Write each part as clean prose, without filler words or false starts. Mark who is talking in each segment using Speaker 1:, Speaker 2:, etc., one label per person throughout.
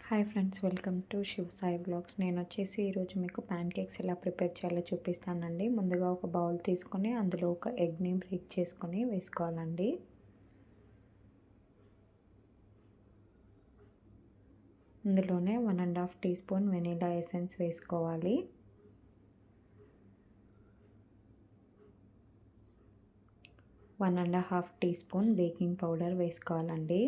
Speaker 1: Hi friends, welcome to Shiva Sai blogs. నేను వచ్చేసి ఈరోజు మీకు ప్యాన్ కేక్స్ ఎలా ప్రిపేర్ చేయాలో చూపిస్తానండి. ముందుగా ఒక బౌల్ తీసుకొని అందులో ఒక ఎగ్ని బ్రేక్ చేసుకొని వేసుకోవాలండి. అందులోనే 1.5 టీ స్పూన్ వెనీలా ఎసెన్స్ వేసుకోవాలి. One and half teaspoon baking powder వేసుకోవాలండి.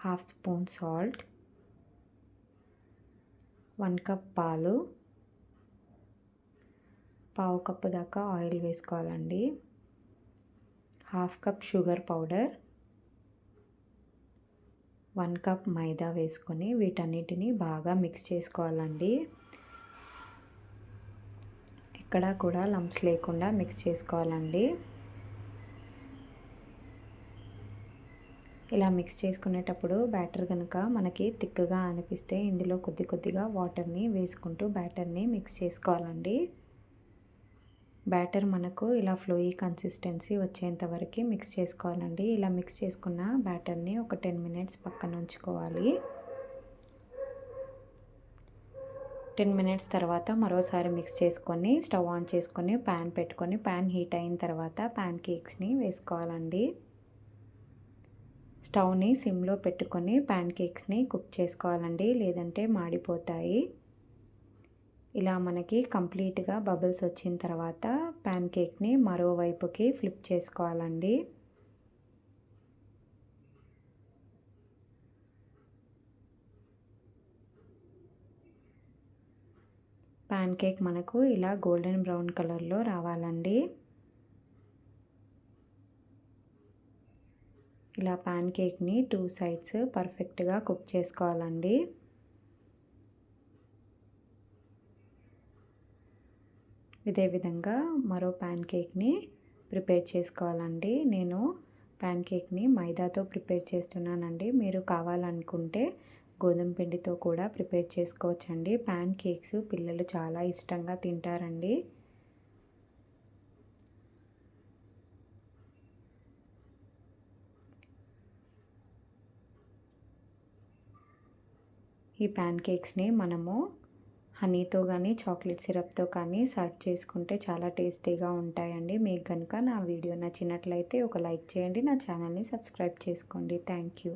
Speaker 1: హాఫ్ స్పూన్ సాల్ట్, 1 కప్ పాలు, పావు కప్పు దాకా ఆయిల్ వేసుకోవాలండి. Half cup sugar powder, 1 cup మైదా వేసుకొని వీటన్నిటిని బాగా మిక్స్ చేసుకోవాలండి. ఎక్కడా కూడా లంప్స్ లేకుండా మిక్స్ చేసుకోవాలండి. ఇలా మిక్స్ చేసుకునేటప్పుడు బ్యాటర్ కనుక మనకి థిక్గా అనిపిస్తే ఇందులో కొద్దిగా వాటర్ని వేసుకుంటూ బ్యాటర్ని మిక్స్ చేసుకోవాలండి. బ్యాటర్ మనకు ఇలా ఫ్లోయీ కన్సిస్టెన్సీ వచ్చేంత వరకు మిక్స్ చేసుకోవాలండి. ఇలా మిక్స్ చేసుకున్న బ్యాటర్ని ఒక 10 మినిట్స్ పక్కన ఉంచుకోవాలి. 10 మినిట్స్ తర్వాత మరోసారి మిక్స్ చేసుకొని స్టవ్ ఆన్ చేసుకొని ప్యాన్ పెట్టుకొని ప్యాన్ హీట్ అయిన తర్వాత ప్యాన్ కేక్స్ని వేసుకోవాలండి. స్టవ్ని సిమ్లో పెట్టుకొని ప్యాన్ కేక్స్ని కుక్ చేసుకోవాలండి, లేదంటే మాడిపోతాయి. ఇలా మనకి కంప్లీట్గా బబుల్స్ వచ్చిన తర్వాత ప్యాన్ కేక్ని మరోవైపుకి ఫ్లిప్ చేసుకోవాలండి. ప్యాన్ కేక్ మనకు ఇలా గోల్డెన్ బ్రౌన్ కలర్లో రావాలండి. ఇలా ప్యాన్ కేక్ని 2 సైడ్స్ పర్ఫెక్ట్గా కుక్ చేసుకోవాలండి. ఇదే విధంగా మరో ప్యాన్ కేక్ని ప్రిపేర్ చేసుకోవాలండి. నేను ప్యాన్ కేక్ని మైదాతో ప్రిపేర్ చేస్తున్నానండి. మీరు కావాలనుకుంటే గోధుమ పిండితో కూడా ప్రిపేర్ చేసుకోవచ్చండి. ప్యాన్ కేక్స్ పిల్లలు చాలా ఇష్టంగా తింటారండి. ఈ ప్యాన్ కేక్స్ని మనము హనీతో కానీ చాక్లెట్ సిరప్తో కానీ సర్వ్ చేసుకుంటే చాలా టేస్టీగా ఉంటాయండి. మీకు కనుక నా వీడియో నచ్చినట్లయితే ఒక లైక్ చేయండి, నా ఛానల్ని సబ్స్క్రైబ్ చేసుకోండి. Thank you.